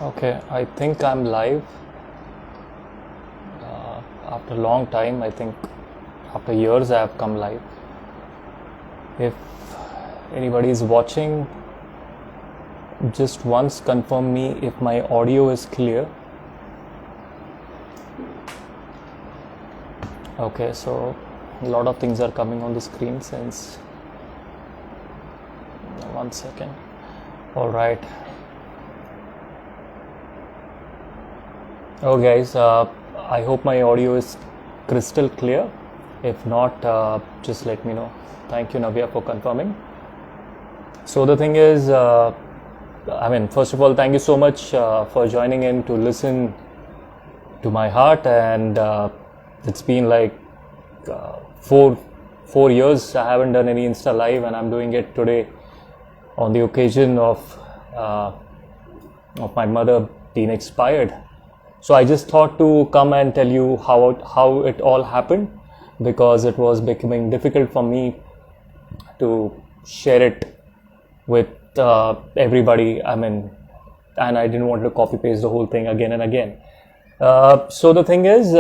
Okay, I think I'm live. After a long time, I think after years, I have come live. If anybody is watching, just once confirm me if my audio is clear. Okay, so a lot of things are coming on the screen since 1 second. All right. Oh, guys, I hope my audio is crystal clear. If not, just let me know. Thank you, Navya, for confirming. So the thing is, first of all, thank you so much for joining in to listen to my heart. And it's been like four years I haven't done any Insta Live, and I'm doing it today on the occasion of my mother being expired. So I just thought to come and tell you how it all happened, because it was becoming difficult for me to share it with everybody. And I didn't want to copy paste the whole thing again and again. So the thing is,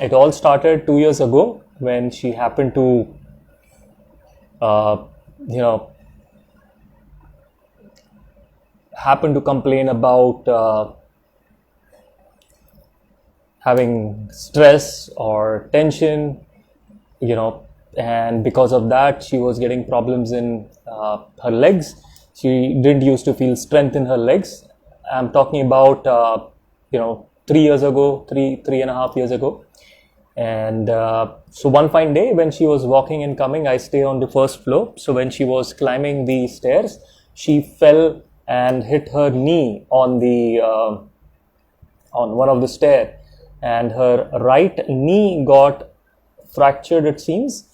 it all started 2 years ago when she happened to, complain about having stress or tension, and because of that, she was getting problems in her legs. She didn't used to feel strength in her legs. I'm talking about, 3 years ago, three and a half years ago. And so one fine day when she was walking and coming, I stay on the first floor. So when she was climbing the stairs, she fell and hit her knee on one of the stairs. And her right knee got fractured, it seems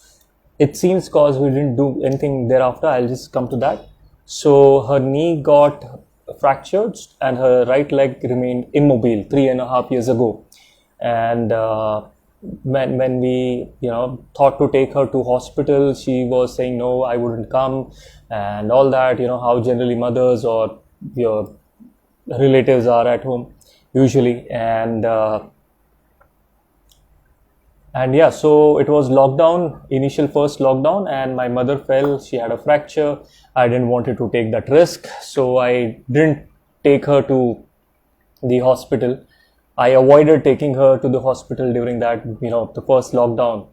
because we didn't do anything thereafter. I'll just come to that. So her knee got fractured and her right leg remained immobile 3.5 years ago. And when we thought to take her to hospital, she was saying no, I wouldn't come, and all that, how generally mothers or your relatives are at home usually. And yeah, so it was lockdown, first lockdown, and my mother fell. She had a fracture. I didn't want her to take that risk, so I didn't take her to the hospital. I avoided taking her to the hospital during that, the first lockdown.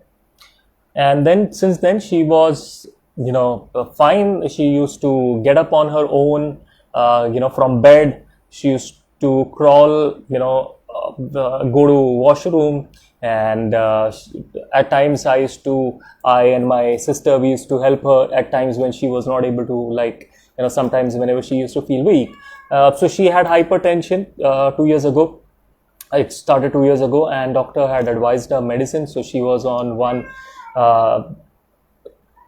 And then since then, she was, fine. She used to get up on her own, from bed. She used to crawl, go to washroom. And at times I and my sister, we used to help her at times when she was not able to, sometimes whenever she used to feel weak. So she had hypertension 2 years ago. It started 2 years ago, and doctor had advised her medicine. So she was on one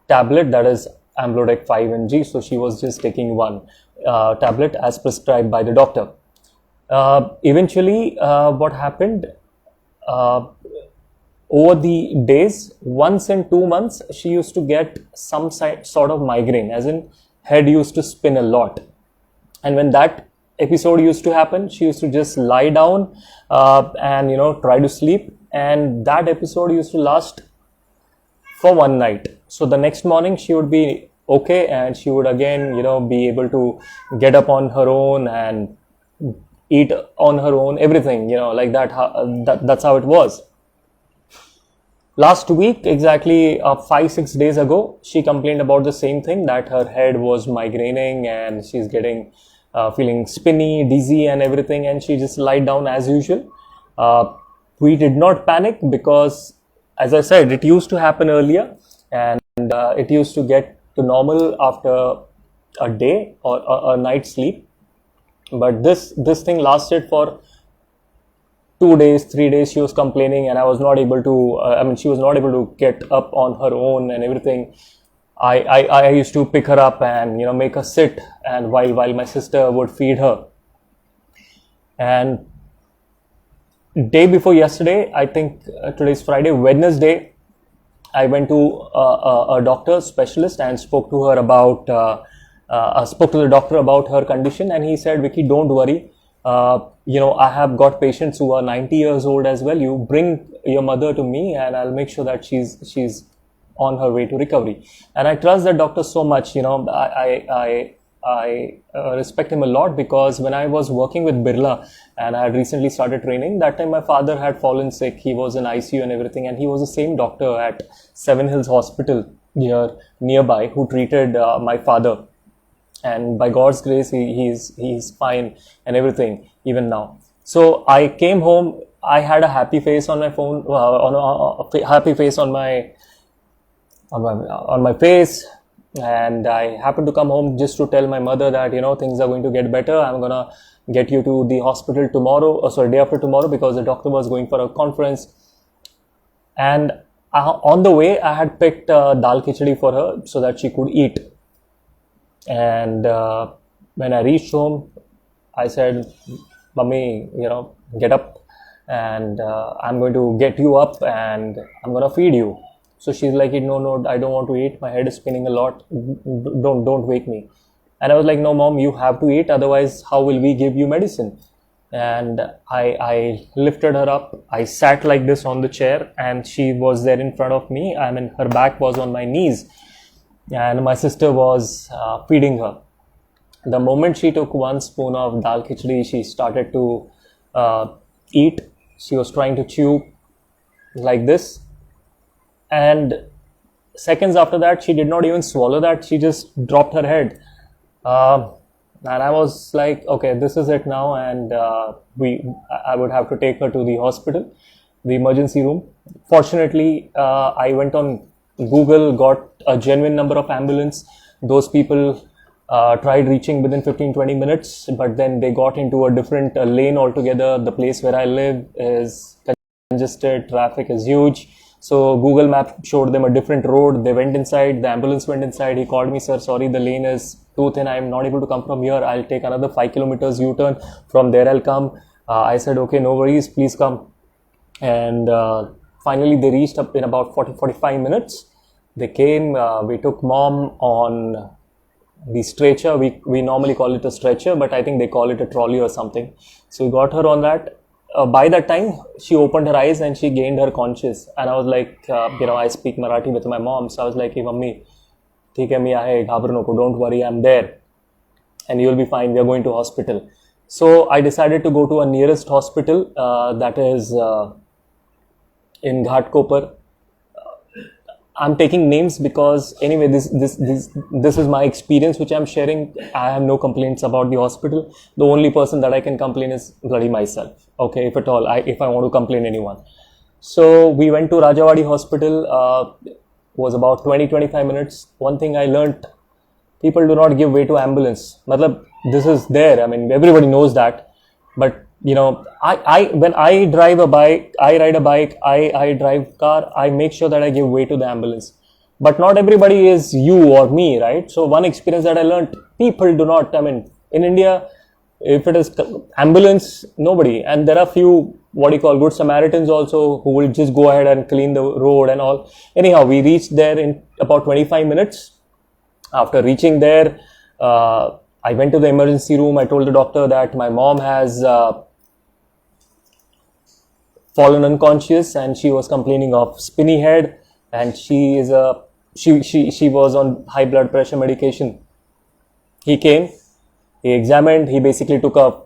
tablet, that is Amlodec 5 mg. So she was just taking one tablet as prescribed by the doctor. Eventually, what happened, over the days, once in 2 months, she used to get some sort of migraine, as in head used to spin a lot. And when that episode used to happen, she used to just lie down and try to sleep, and that episode used to last for one night. So the next morning she would be okay, and she would again be able to get up on her own and eat on her own, everything, like that. That's how it was. Last week, exactly 5-6 days ago, she complained about the same thing, that her head was migraining and she's getting feeling spinny, dizzy and everything, and she just lied down as usual. We did not panic because, as I said, it used to happen earlier, and it used to get to normal after a day or a night's sleep. But this thing lasted for 2 days, 3 days. She was complaining, and I was not able to, she was not able to get up on her own and everything. I used to pick her up and, make her sit, and while my sister would feed her. And day before yesterday, I think today's Friday, Wednesday, I went to a doctor specialist and spoke to the doctor about her condition, and he said, Vicky, don't worry. I have got patients who are 90 years old as well. You bring your mother to me and I'll make sure that she's on her way to recovery. And I trust that doctor so much. I respect him a lot, because when I was working with Birla and I had recently started training, that time my father had fallen sick. He was in ICU and everything, and he was the same doctor at Seven Hills Hospital here nearby who treated my father. And by God's grace, he's fine and everything even now. So I came home. I had a happy face on my phone, happy face on my face, and I happened to come home just to tell my mother that things are going to get better. I'm gonna get you to the hospital day after tomorrow, because the doctor was going for a conference. And on the way, I had picked dal khichdi for her so that she could eat. And when I reached home, I said, "Mummy, get up, and I'm going to get you up and I'm going to feed you." So she's like, "No, I don't want to eat. My head is spinning a lot. Don't wake me." And I was like, "No, Mom, you have to eat. Otherwise, how will we give you medicine?" And I lifted her up. I sat like this on the chair, and she was there in front of me. I mean, her back was on my knees, and my sister was feeding her. The moment she took one spoon of dal khichdi, she started to eat. She was trying to chew like this. And seconds after that, she did not even swallow that. She just dropped her head. And I was like, okay, this is it now. And I would have to take her to the hospital, the emergency room. Fortunately, I went on Google, got a genuine number of ambulance. Those people tried reaching within 15-20 minutes, but then they got into a different lane altogether. The place where I live is congested, traffic is huge. So Google Map showed them a different road. They went inside, the ambulance went inside. He called me, "Sir, sorry, the lane is too thin. I'm not able to come from here. I'll take another 5 kilometers U-turn. From there I'll come." I said, "Okay, no worries, please come." And finally they reached up in about 40-45 minutes. They came, we took Mom on the stretcher. We normally call it a stretcher, but I think they call it a trolley or something. So we got her on that. By that time, she opened her eyes and she gained her conscious. And I was like, I speak Marathi with my mom. So I was like, "Hey, Mummy, theek hai, main aaye, ghabru noko, don't worry, I'm there. And you'll be fine, we are going to hospital." So I decided to go to a nearest hospital, that is in Ghatkopar. I'm taking names because anyway, this is my experience which I'm sharing. I have no complaints about the hospital. The only person that I can complain is bloody myself. Okay, if at all, if I want to complain anyone. So we went to Rajawadi Hospital. Was about 20-25 minutes. One thing I learnt: people do not give way to ambulance. Matlab, this is there. I mean, everybody knows that. But when I drive a bike, I ride a bike, I drive car, I make sure that I give way to the ambulance. But not everybody is you or me, right? So one experience that I learned, people do not, in India, if it is ambulance, nobody. And there are few, good Samaritans also, who will just go ahead and clean the road and all. Anyhow, we reached there in about 25 minutes. After reaching there, I went to the emergency room. I told the doctor that my mom has fallen unconscious and she was complaining of spinny head, and she was on high blood pressure medication. He came, he examined, he basically took a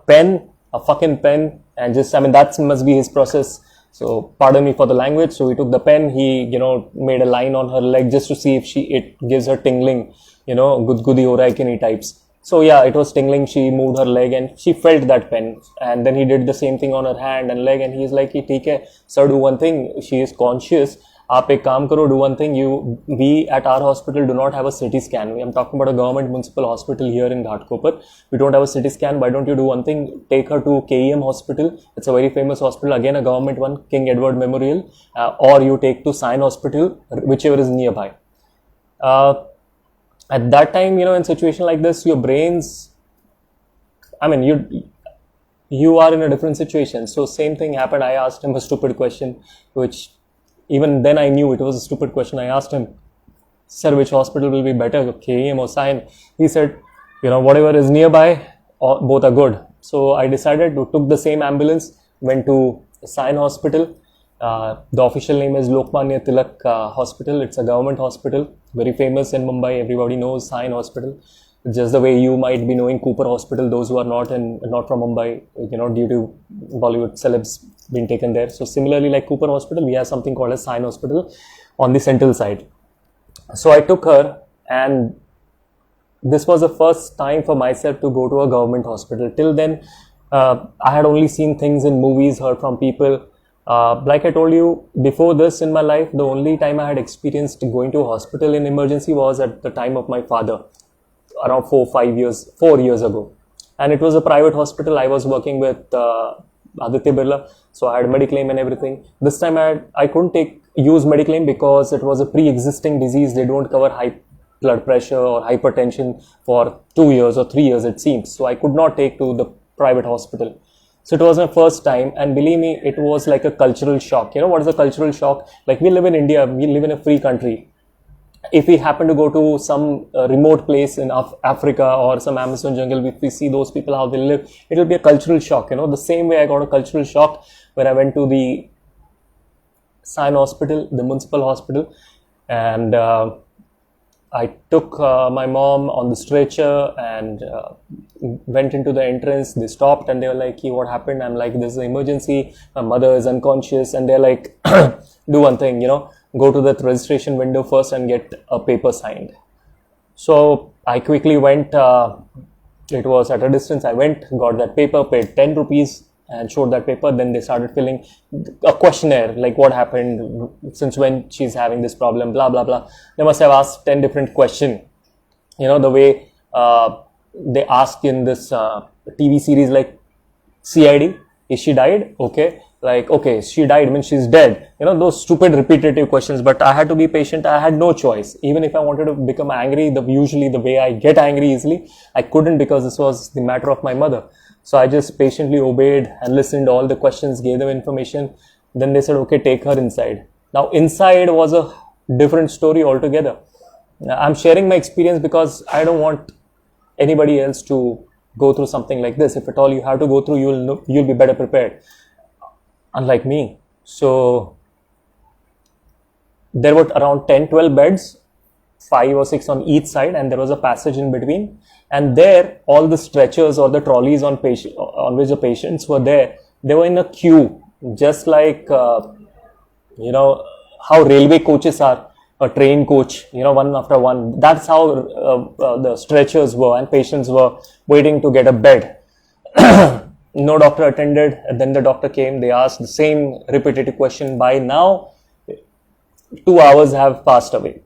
pen, a fucking pen, and that must be his process. So pardon me for the language. So he took the pen, he made a line on her leg just to see if it gives her tingling, gudgudi ho raha hai ki nahi types. So yeah, it was tingling. She moved her leg and she felt that pen. And then he did the same thing on her hand and leg. And he's like, "Theek hai, sir, do one thing. She is conscious. Aap ek kaam karo, do one thing. We at our hospital do not have a CT scan. I'm talking about a government municipal hospital here in Ghatkopar. We don't have a CT scan. Why don't you do one thing? Take her to KEM hospital. It's a very famous hospital. Again, a government one, King Edward Memorial. Or you take to Sion Hospital, whichever is nearby." At that time, in a situation like this, your brains, you are in a different situation. So same thing happened. I asked him a stupid question, which even then I knew it was a stupid question. I asked him, "Sir, which hospital will be better, KEM or Sion?" He said, "Whatever is nearby, both are good. So I decided to took the same ambulance, went to Sion Hospital. The official name is Lokmanya Tilak Hospital. It's a government hospital, very famous in Mumbai. Everybody knows Sion Hospital. Just the way you might be knowing Cooper Hospital, those who are not from Mumbai, due to Bollywood celebs being taken there. So similarly, like Cooper Hospital, we have something called as Sion Hospital on the central side. So I took her, and this was the first time for myself to go to a government hospital. Till then, I had only seen things in movies, heard from people. Like I told you before this in my life, the only time I had experienced going to a hospital in emergency was at the time of my father, around 4 years ago. And it was a private hospital. I was working with Aditya Birla, so I had Mediclaim and everything. This time I couldn't use Mediclaim because it was a pre-existing disease. They don't cover high blood pressure or hypertension for 2 years or 3 years, it seems. So I could not take to the private hospital. So it was my first time, and believe me, it was like a cultural shock. You know what is a cultural shock? Like, we live in India, we live in a free country. If we happen to go to some remote place in Africa or some Amazon jungle, if we see those people how they live, it will be a cultural shock. The same way I got a cultural shock when I went to the Sion Hospital, the municipal hospital, and I took my mom on the stretcher and went into the entrance. They stopped and they were like, "Hey, what happened?" I'm like, "This is an emergency. My mother is unconscious." And they're like, "Do one thing, go to the registration window first and get a paper signed." So I quickly went. It was at a distance. I went, got that paper, paid 10 rupees and showed that paper. Then they started filling a questionnaire, like what happened, since when she's having this problem, blah, blah, blah. They must have asked 10 different questions. The way they ask in this TV series like CID, is she died? Okay. Like, okay, she died means she's dead. Those stupid repetitive questions. But I had to be patient. I had no choice. Even if I wanted to become angry, usually the way I get angry easily, I couldn't, because this was the matter of my mother. So I just patiently obeyed and listened to all the questions, gave them information. Then they said, okay, take her inside. Now, inside was a different story altogether. I'm sharing my experience because I don't want anybody else to go through something like this. If at all you have to go through, you'll be better prepared. Unlike me. So there were around 10-12 beds, 5 or 6 on each side, and there was a passage in between. And there, all the stretchers or the trolleys on which the patients were there, they were in a queue, just like how railway coaches are, a train coach, one after one. That's how the stretchers were, and patients were waiting to get a bed. No doctor attended, and then the doctor came. They asked the same repetitive question. By now, 2 hours have passed away.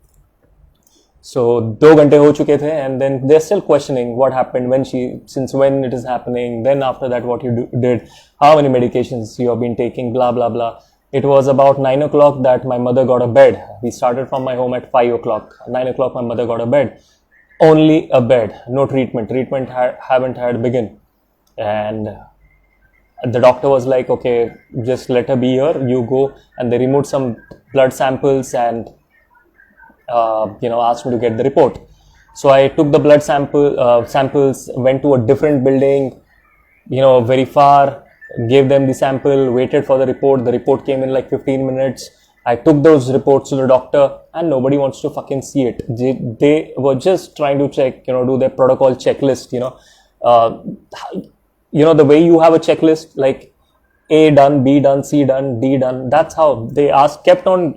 So 2 घंटे हो चुके थे, and then they're still questioning what happened, since when it is happening, then after that what you did, how many medications you have been taking, blah, blah, blah. It was about 9 o'clock that my mother got a bed. We started from my home at 5 o'clock. 9 o'clock my mother got a bed. Only a bed, no treatment. Treatment haven't had begun. And the doctor was like, okay, just let her be here, you go. And they removed some blood samples and asked me to get the report. So I took the blood samples, went to a different building, very far, gave them the sample, waited for the report. The report came in like 15 minutes. I took those reports to the doctor, and nobody wants to fucking see it. They were just trying to check, do their protocol checklist, the way you have a checklist, like A done, B done, C done, D done. That's how they kept on,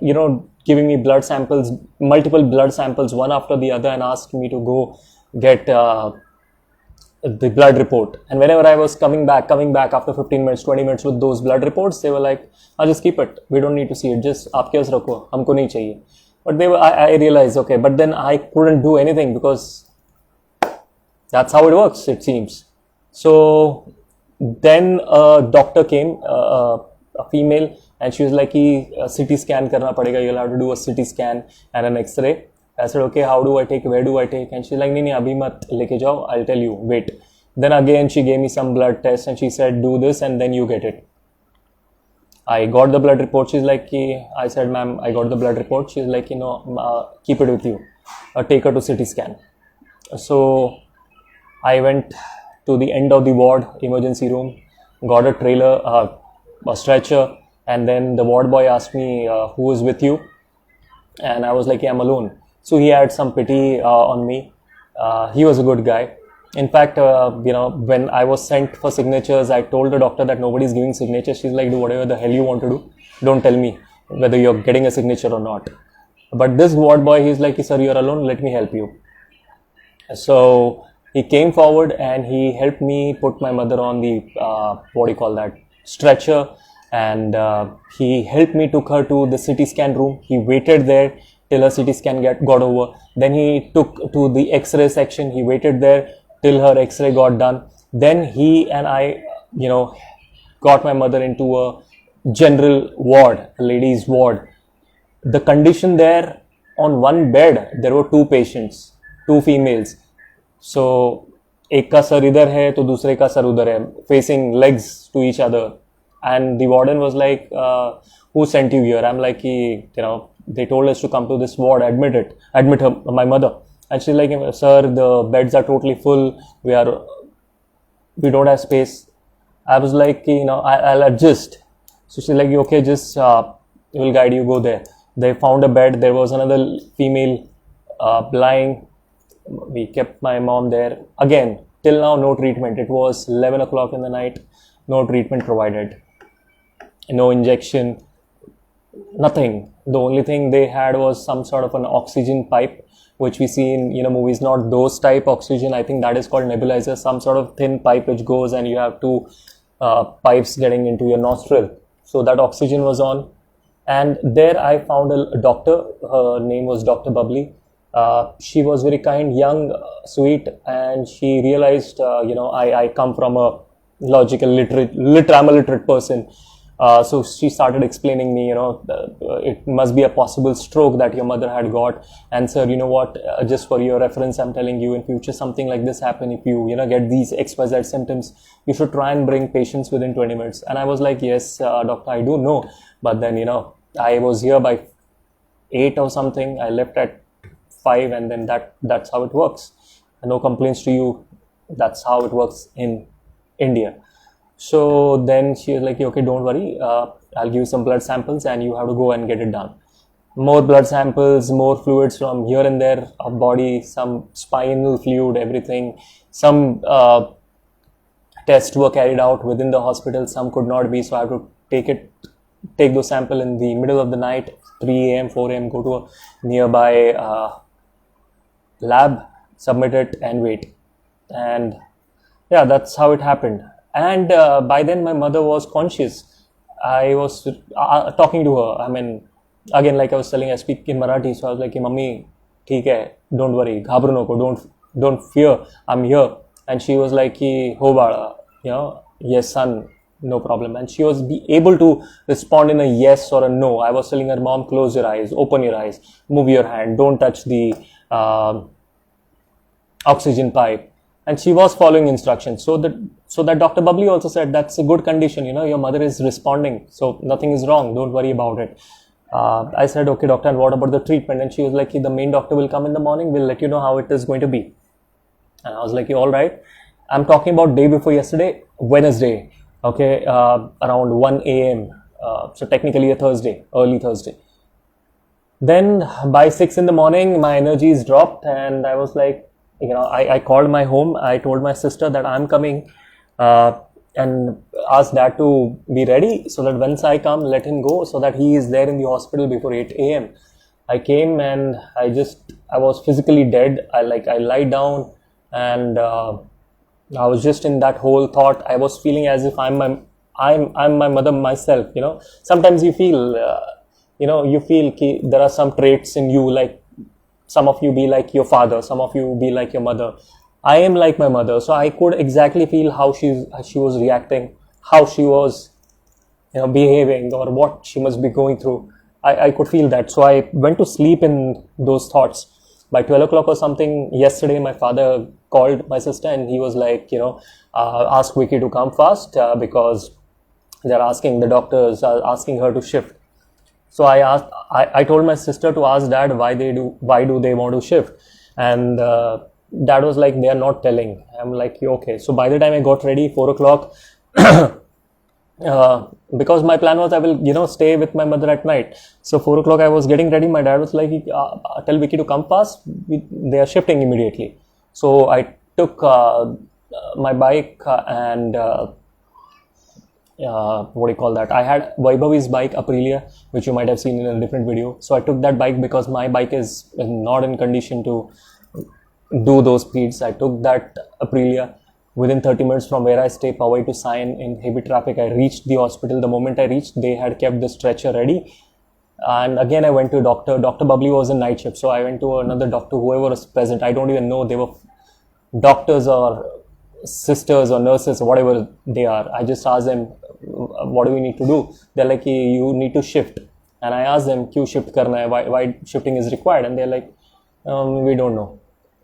giving me blood samples, multiple blood samples, one after the other, and asked me to go get the blood report. And whenever I was coming back after 15 minutes, 20 minutes with those blood reports, they were like, I'll just keep it. We don't need to see it. Just aap ke paas rakho, humko nahi chahiye. But I realized, okay, but then I couldn't do anything because that's how it works, it seems. So then a doctor came, a female, and she was like, CT scan karna padega, you'll have to do a CT scan and an X-ray. I said, okay, how do I take, where do I take? And she's like, nahi, abhi mat leke jao, I'll tell you, wait. Then again, she gave me some blood tests and she said, do this and then you get it. I got the blood report. She's like, I said, ma'am, I got the blood report. She's like, keep it with you. Take her to CT scan. So I went to the end of the ward, emergency room, got a trailer, a stretcher, and then the ward boy asked me, who is with you? And I was like, yeah, I'm alone. So he had some pity on me. He was a good guy. In fact, when I was sent for signatures, I told the doctor that nobody's giving signatures. She's like, do whatever the hell you want to do. Don't tell me whether you're getting a signature or not. But this ward boy, he's like, sir, you're alone. Let me help you. So he came forward and he helped me put my mother on the, stretcher. And he helped me, took her to the CT scan room. He waited there till her CT scan got over. Then he took to the X-ray section. He waited there till her X-ray got done. Then he and I, got my mother into a general ward, a ladies ward. The condition there, on one bed, there were 2 patients, 2 females. So, एक का sir इधर है तो दूसरे का sir उधर है, facing legs to each other. And the warden was like, who sent you here? I'm like, they told us to come to this ward, admit her, my mother. And she's like, sir, the beds are totally full. We don't have space. I was like, I'll adjust. So she's like, okay, just, we'll guide you, go there. They found a bed. There was another female lying. We kept my mom there. Again, till now, no treatment. It was 11 o'clock in the night. No treatment provided. No injection. Nothing. The only thing they had was some sort of an oxygen pipe, which we see in movies. Not those type oxygen. I think that is called nebulizer. Some sort of thin pipe which goes and you have 2 pipes getting into your nostril. So that oxygen was on. And there I found a doctor. Her name was Dr. Bubbly. She was very kind, young, sweet, and she realized, I come from a logical, I'm a literate person. So she started explaining me, it must be a possible stroke that your mother had got. And sir, you know what, just for your reference, I'm telling you, in future something like this happen, if you, get these XYZ symptoms, you should try and bring patients within 20 minutes. And I was like, yes, doctor, I do know. But then, I was here by 8 or something. I left at 5, and then that's how it works. No complaints to you. That's how it works in India. So then she was like, okay, don't worry. I'll give you some blood samples and you have to go and get it done. More blood samples, more fluids from here and there of body, some spinal fluid, everything. Some tests were carried out within the hospital. Some could not be. So I have to take those sample in the middle of the night, 3 a.m., 4 a.m., go to a nearby lab, submit it and wait. And yeah, that's how it happened. And by then my mother was conscious. I was talking to her. I mean, again, like I was telling, I speak in Marathi. So I was like, Mummy, theek hai, don't worry, ghabru noko, don't fear, I'm here. And she was like, ho bala, yes son, no problem. And she was able to respond in a yes or a no. I was telling her, mom, close your eyes, open your eyes, move your hand, don't touch the oxygen pipe. And she was following instructions. So that Dr. Bubbly also said, that's a good condition, your mother is responding. So nothing is wrong, don't worry about it. I said, okay doctor, and what about the treatment? And she was like, the main doctor will come in the morning, we'll let you know how it is going to be. And I was like, all right. I'm talking about day before yesterday, Wednesday, okay, around 1 a.m. So technically a Thursday, early Thursday. Then by 6 in the morning, my energies dropped and I was like, I called my home. I told my sister that I'm coming and asked dad to be ready so that once I come, let him go so that he is there in the hospital before 8 a.m. I came and I was physically dead. I lied down and I was just in that whole thought. I was feeling as if I'm my mother myself, Sometimes you feel, there are some traits in you, like some of you be like your father, some of you be like your mother. I am like my mother, so I could exactly feel how she was reacting, how she was, behaving, or what she must be going through. I could feel that, so I went to sleep in those thoughts. By 12 o'clock or something yesterday, my father called my sister and he was like, ask Wicky to come fast because the doctors are asking her to shift. So I told my sister to ask dad why do they want to shift, and dad was like, they are not telling. I'm like, okay. So by the time I got ready, 4 o'clock, because my plan was I will, stay with my mother at night. So 4 o'clock I was getting ready. My dad was like, tell Vicky to come fast. They are shifting immediately. So I took my bike and what do you call that? I had Vaibhavi's bike, Aprilia, which you might have seen in a different video. So I took that bike because my bike is not in condition to do those speeds. I took that Aprilia. Within 30 minutes from where I stay, Powai to Sion in heavy traffic, I reached the hospital. The moment I reached, they had kept the stretcher ready. And again, I went to a doctor. Dr. Bubbly was in night shift. So I went to another doctor, whoever was present. I don't even know they were doctors or sisters or nurses or whatever they are. I just asked them, what do we need to do? They're like, you need to shift. And I asked them, "Kyun shift karna hai? Why shifting is required?" And they're like, we don't know.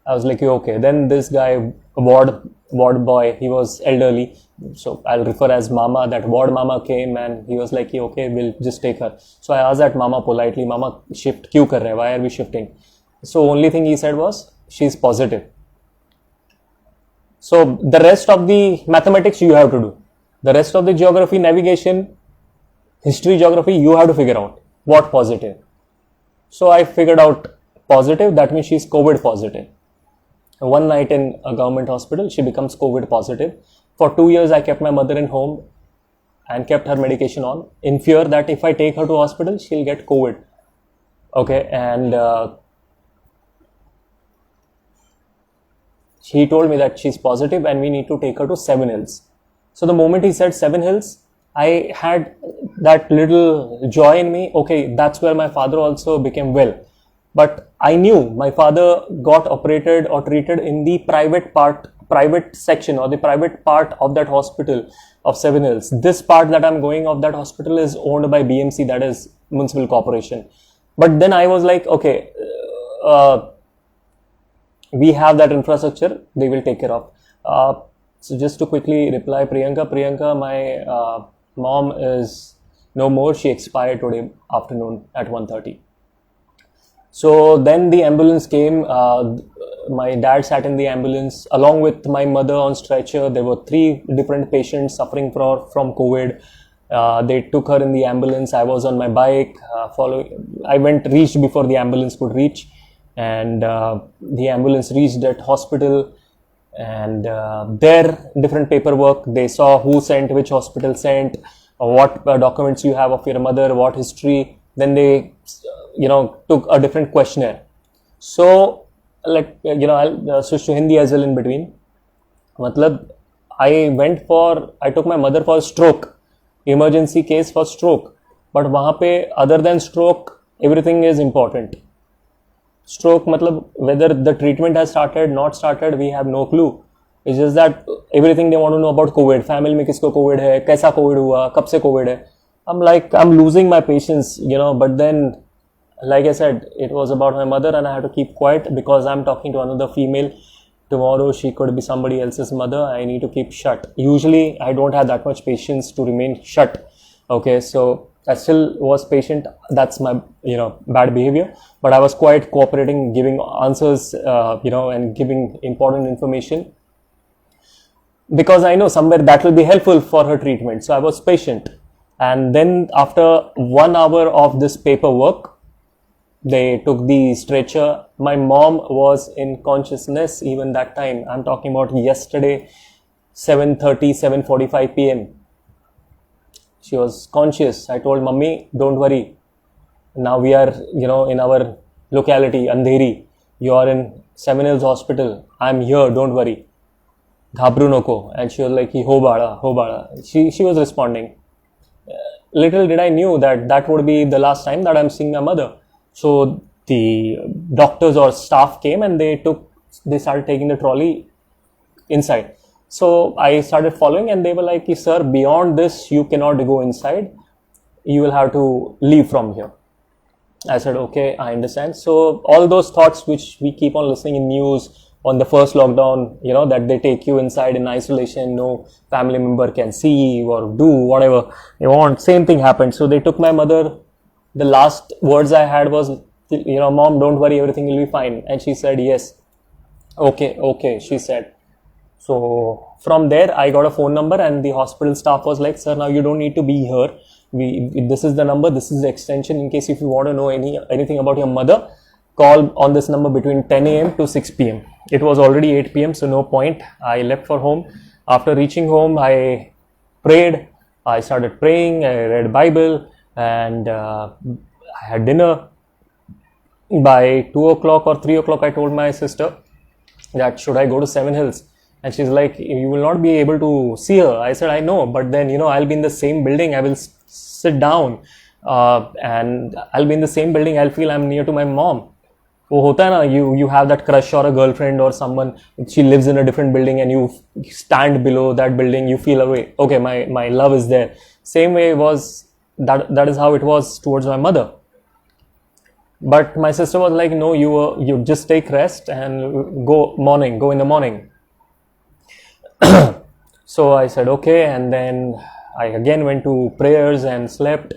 I was like, okay. Then this guy, ward boy, he was elderly, so I'll refer as Mama. That ward Mama came and he was like, okay, we'll just take her. So I asked that Mama politely, Mama, shift kyun kar rahe? Why are we shifting? So only thing he said was, she's positive. So the rest of the mathematics you have to do. The rest of the geography, navigation, history, geography, you have to figure out what positive. So I figured out positive, that means she's COVID positive. One night in a government hospital, she becomes COVID positive. For 2 years, I kept my mother in home and kept her medication on in fear that if I take her to hospital, she'll get COVID. Okay, and he told me that she's positive and we need to take her to Seven Hills. So the moment he said Seven Hills, I had that little joy in me. Okay, that's where my father also became well. But I knew my father got operated or treated in the private section or the private part of that hospital of Seven Hills. This part that I'm going of that hospital is owned by BMC, that is Municipal Corporation. But then I was like, okay, we have that infrastructure, they will take care of. So just to quickly reply, Priyanka, my mom is no more. She expired today afternoon at 1:30. So then the ambulance came. My dad sat in the ambulance along with my mother on stretcher. There were 3 different patients suffering from COVID. They took her in the ambulance. I was on my bike. I reached before the ambulance could reach, and the ambulance reached that hospital. And there, different paperwork. They saw who sent, which hospital sent, what documents you have of your mother, what history. Then they took a different questionnaire. So I'll switch to Hindi as well in between. I took my mother for a stroke, emergency case for stroke. But वहाँ पे other than stroke, everything is important. Stroke whether the treatment has started, not started, we have no clue. It's just that everything they want to know about COVID. Family में किसको COVID है, कैसा COVID हुआ, कब से COVID है. I'm losing my patience, but then, like I said, it was about my mother and I had to keep quiet because I'm talking to another female. Tomorrow she could be somebody else's mother. I need to keep shut. Usually I don't have that much patience to remain shut. Okay, so I still was patient. That's my, bad behavior. But I was quite cooperating, giving answers, and giving important information. Because I know somewhere that will be helpful for her treatment. So I was patient. And then after 1 hour of this paperwork, they took the stretcher. My mom was in consciousness even that time. I'm talking about yesterday, 7:30, 7:45 p.m. She was conscious. I told Mummy, don't worry. Now we are, in our locality, Andheri. You are in Seven Hills Hospital. I'm here, don't worry. Ghabru noko. And she was like, ho bada. She was responding. Little did I knew that would be the last time that I'm seeing my mother. So the doctors or staff came and they started taking the trolley inside. So I started following and they were like, sir, beyond this, you cannot go inside. You will have to leave from here. I said, okay, I understand. So all those thoughts which we keep on listening in news on the first lockdown, that they take you inside in isolation, no family member can see or do whatever they want. Same thing happened. So they took my mother. The last words I had was, Mom, don't worry, everything will be fine. And she said, yes. Okay, she said. So from there, I got a phone number, and the hospital staff was like, "Sir, now you don't need to be here. This is the number, this is the extension. In case if you want to know anything about your mother, call on this number between 10 a.m. to 6 p.m." It was already 8 p.m., so no point. I left for home. After reaching home, I prayed. I started praying. I read Bible, and I had dinner. By 2 o'clock or 3 o'clock, I told my sister that should I go to Seven Hills, and she's like, "You will not be able to see her." I said, "I know, but then I'll be in the same building. I will sit down, and I'll be in the same building. I'll feel I'm near to my mom." वो होता है ना, you have that crush or a girlfriend or someone, she lives in a different building, and you stand below that building, you feel away. Okay, my love is there. Same way was that is how it was towards my mother. But my sister was like, "No, you just take rest and go in the morning." So I said okay, and then I again went to prayers and slept.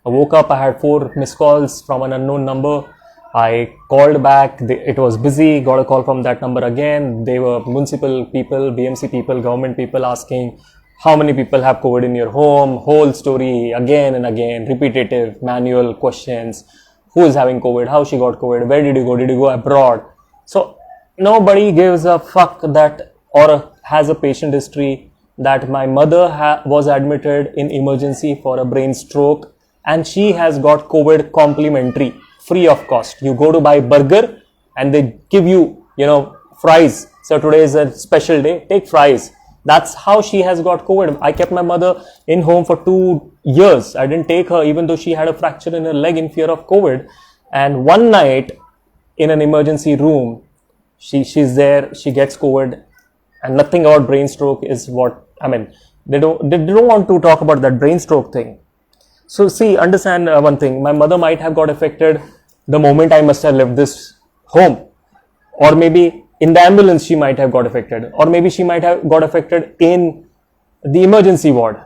I woke up, I had 4 missed calls from an unknown number. I called back, it was busy, got a call from that number again. They were municipal people, BMC people, government people, asking how many people have COVID in your home, whole story again and again, repetitive, manual questions. Who is having COVID? How she got COVID? Where did you go? Did you go abroad? So nobody gives a fuck that, or has a patient history that my mother was admitted in emergency for a brain stroke, and she has got COVID complimentary, free of cost. You go to buy burger and they give you, fries. So today is a special day, take fries. That's how she has got COVID. I kept my mother in home for 2 years. I didn't take her even though she had a fracture in her leg in fear of COVID. And one night in an emergency room, she's there, she gets COVID, and nothing about brain stroke is what, they don't want to talk about that brain stroke thing. So see, understand one thing, my mother might have got affected the moment I must have left this home, or maybe in the ambulance she might have got affected, or maybe she might have got affected in the emergency ward.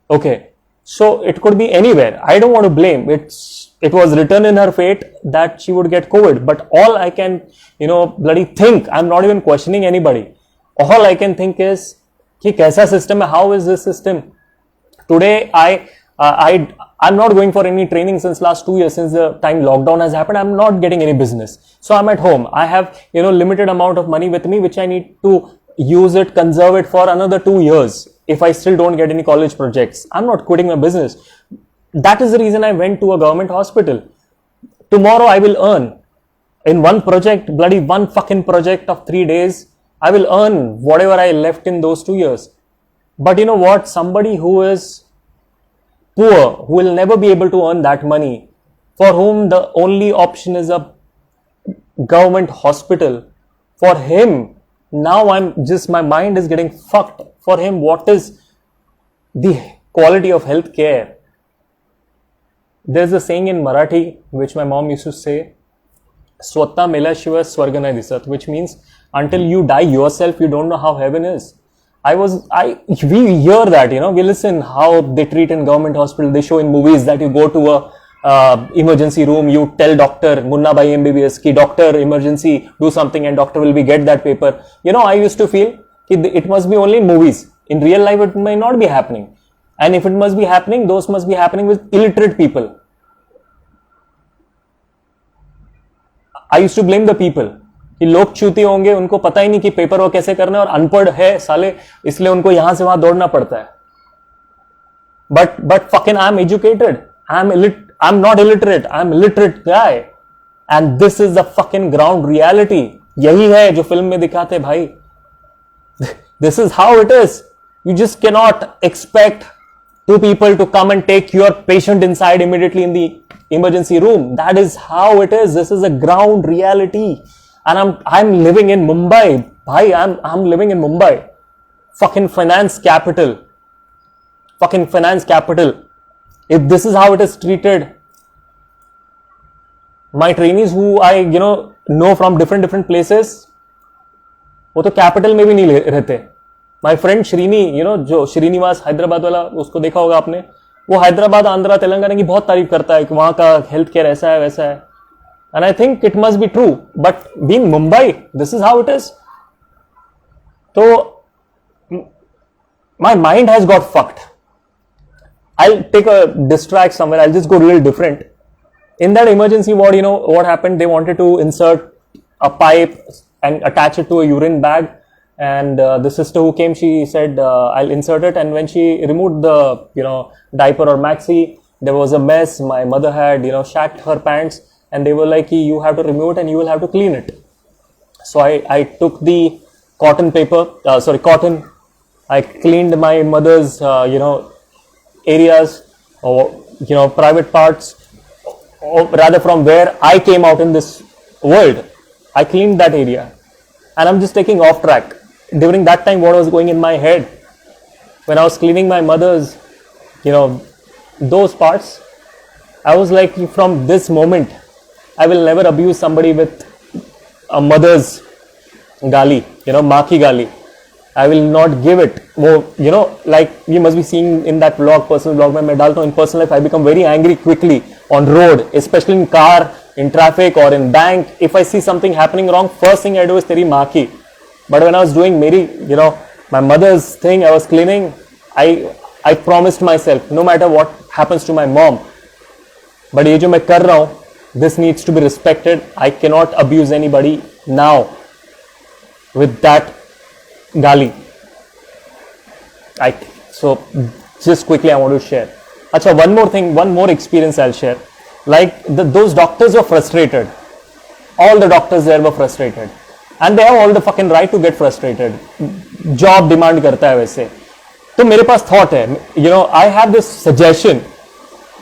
Okay, so it could be anywhere. I don't want to blame. It was written in her fate that she would get COVID, but all I can, bloody think, I'm not even questioning anybody. All I can think is, कि कैसा system है? How is this system? Today, I'm not going for any training since last 2 years. Since the time lockdown has happened, I'm not getting any business. So I'm at home. I have, limited amount of money with me, which I need to use it, conserve it for another 2 years. If I still don't get any college projects, I'm not quitting my business. That is the reason I went to a government hospital. Tomorrow I will earn in one project, bloody one fucking project of 3 days. I will earn whatever I left in those 2 years. But you know what? Somebody who is poor, who will never be able to earn that money, for whom the only option is a government hospital, for him, now my mind is getting fucked. For him, what is the quality of health care? There's a saying in Marathi, which my mom used to say, Swata melashiva swarga nahi disat, which means until you die yourself, you don't know how heaven is. We hear that, we listen how they treat in government hospital. They show in movies that you go to a emergency room, you tell doctor, Munna Bhai MBBS, ki doctor, emergency, do something, and doctor will get that paper. I used to feel it must be only in movies. In real life, it may not be happening. And if it must be happening, those must be happening with illiterate people. I used to blame the people. कि लोग चूती होंगे, उनको पता ही नहीं कि paper work कैसे करना है, और अनपढ़ है साले, इसलिए उनको यहां से वहां दौड़ना पड़ता है. But fucking I'm educated. I'm not illiterate. I'm illiterate guy. And this is the fucking ground reality. यही है जो फिल्म में दिखाते हैं भाई. This is how it is. You just cannot expect 2 people to come and take your patient inside immediately in the emergency room. That is how it is. This is a ground reality. And I'm living in Mumbai. Bhai, I'm living in Mumbai. Fucking finance capital. If this is how it is treated, my trainees who I know from different places, वो तो capital में भी नहीं रहते. My friend Srini, जो श्रीनिवास हैदराबाद वाला, उसको देखा होगा आपने. वो हैदराबाद, आंध्रा, तेलंगाना की बहुत तारीफ करता है कि वहां का हेल्थ केयर ऐसा है वैसा है. And I think it must be true. But being Mumbai, this is how it is. So my mind has got fucked. I'll take a distract somewhere. I'll just go real different. In that emergency ward, you know what happened? They wanted to insert a pipe and attach it to a urine bag. And the sister who came, she said, I'll insert it. And when she removed the, diaper or maxi, there was a mess. My mother had, shat her pants. And they were like, you have to remove it and you will have to clean it. So I took the cotton. I cleaned my mother's, areas or, private parts. Or rather from where I came out in this world. I cleaned that area. And I'm just taking off track. During that time, what was going in my head when I was cleaning my mother's, those parts, I was like, from this moment, I will never abuse somebody with a mother's gali, maa ki gali. I will not give it. Like you must be seeing in that vlog, personal vlog, mein dalta hu in personal life, I become very angry quickly on road, especially in car, in traffic or in bank. If I see something happening wrong, first thing I do is teri maa ki. But when I was doing my mother's thing, I was cleaning, I promised myself, no matter what happens to my mom, but ye jo main kar raha hu, this needs to be respected. I cannot abuse anybody now with that gali. So just quickly I want to share. Acha, one more thing, one more experience I'll share. Like those doctors were frustrated. All the doctors there were frustrated. And they have all the fucking right to get frustrated. Job demand karta hai वैसे. तो मेरे पास thought है, I have this suggestion.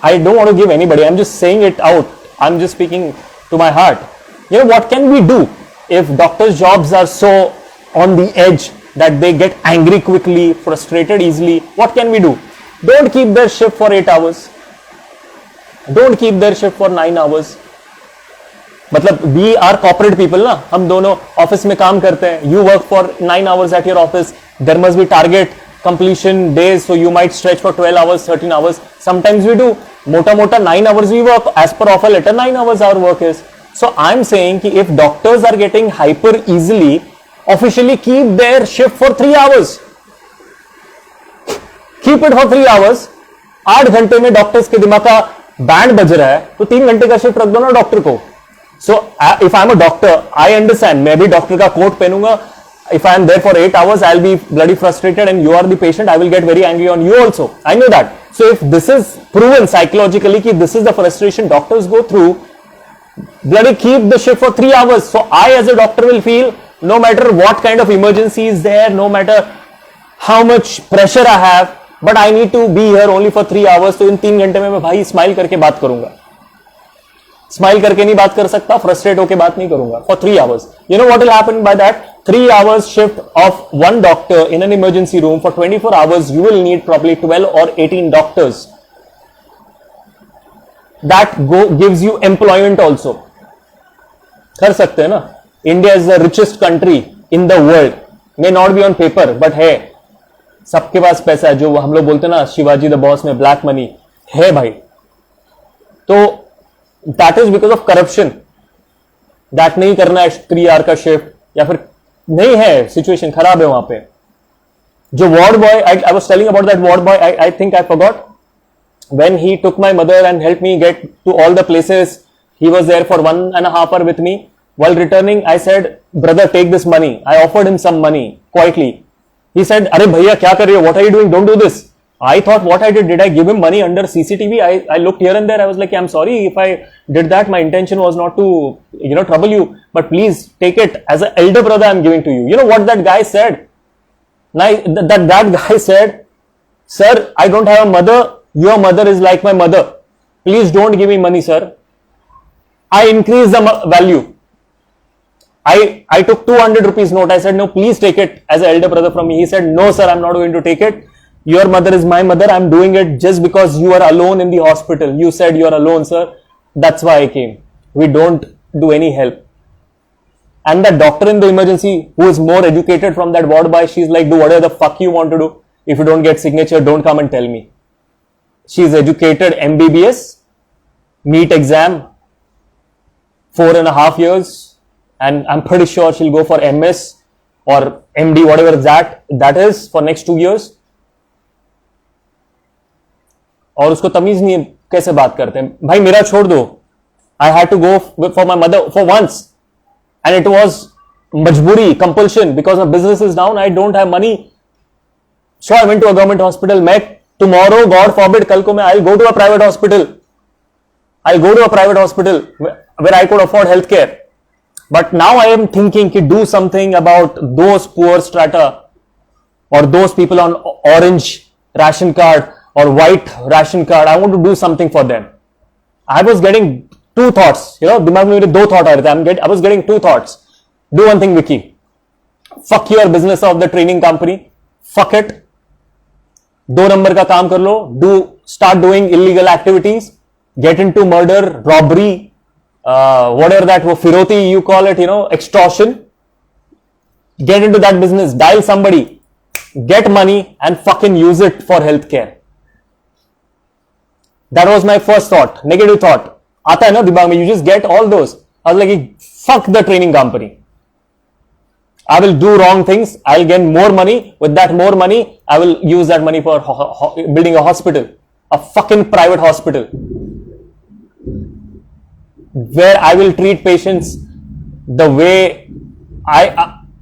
I don't want to give anybody. I'm just saying it out. I'm just speaking to my heart. What can we do if doctors' jobs are so on the edge that they get angry quickly, frustrated easily? What can we do? Don't keep their shift for 8 hours. Don't keep their shift for 9 hours. मतलब we are corporate people ना, हम दोनों office में काम करते हैं. You work for 9 hours at your office. There must be target completion days, so you might stretch for 12 hours, 13 hours. Sometimes we do. Mota 9 hours we work. As per offer letter, 9 hours our work is. So I'm saying कि if doctors are getting hyper easily, officially keep their shift for 3 hours. Keep it for 3 hours. 8 घंटे में doctors के दिमाग का band बज रहा है, तो 3 घंटे का शिफ्ट रख दो ना डॉक्टर को. So if I'm a doctor, I understand. मैं भी डॉक्टर का coat पहनूंगा. If I am there for 8 hours, I'll be bloody frustrated, and you are the patient. I will get very angry on you also. I know that. So if this is proven psychologically कि this is the frustration doctors go through, bloody keep the shift for 3 hours. So I as a doctor will feel, no matter what kind of emergency is there, no matter how much pressure I have, but I need to be here only for 3 hours. तो इन 3 घंटे में मैं भाई smile करके बात करूंगा. Smile करके नहीं बात कर सकता, फ्रस्ट्रेट होके बात नहीं करूंगा for 3 hours. You know what will happen by that? 3 hours shift of one doctor in an emergency room for 24 hours, you will need probably 12 or 18 doctors. That gives you employment also. कर सकते हैं ना. India is the richest country in the world. May not be on paper, but है. सबके पास पैसा है, जो हम लोग बोलते हैं ना शिवाजी द बॉस में ब्लैक मनी है भाई. तो that is because of corruption. That नहीं करना है 3 hour का शिफ्ट, या फिर नहीं है, सिचुएशन खराब है वहां पे. जो ward boy, I was telling about that ward boy, I think I forgot. When he took my mother and helped me get to all the places, he was there for 1.5 hours with me. While returning, I said, brother, take this money. I offered him some money quietly. He said, अरे भैया क्या कर रहे हो? What are you doing? Don't do this. I thought what I did I give him money under CCTV? I looked here and there. I was like, I'm sorry if I did that. My intention was not to, trouble you. But please take it as an elder brother I'm giving to you. You know what that guy said? That guy said, sir, I don't have a mother. Your mother is like my mother. Please don't give me money, sir. I increased the value. I took 200 rupees note. I said, no, please take it as an elder brother from me. He said, no, sir, I'm not going to take it. Your mother is my mother. I'm doing it just because you are alone in the hospital. You said you're alone, sir. That's why I came. We don't do any help. And that doctor in the emergency, who is more educated from that ward boy, she's like, do whatever the fuck you want to do. If you don't get signature, don't come and tell me. She's educated MBBS, NEET exam, 4.5 years, and I'm pretty sure she'll go for MS or MD, whatever that is, for next 2 years. और उसको तमीज नहीं है कैसे बात करते हैं. भाई मेरा छोड़ दो. I had to go for my mother for once, and it was majburi, compulsion, because my business is down. I don't have money, so I went to a government hospital. मैं tomorrow, God forbid, कल को मैं I'll go to a private hospital. I'll go to a private hospital where I could afford healthcare. But now I am thinking to do something about those poor strata or those people on orange ration card or white ration card. I want to do something for them. I was getting two thoughts, दिमाग में मेरे दो thought आ रहे थे. I was getting two thoughts. Do one thing, Vicky. Fuck your business of the training company. Fuck it. 2 number का काम कर लो. Start doing illegal activities. Get into murder, robbery, whatever that firoti you call it, extortion. Get into that business. Dial somebody. Get money and fucking use it for healthcare. That was my first thought. Negative thought. आता है ना दिमाग में, you just get all those. I was like, fuck the training company. I will do wrong things. I'll get more money. With that more money, I will use that money for building a hospital, a fucking private hospital, where I will treat patients the way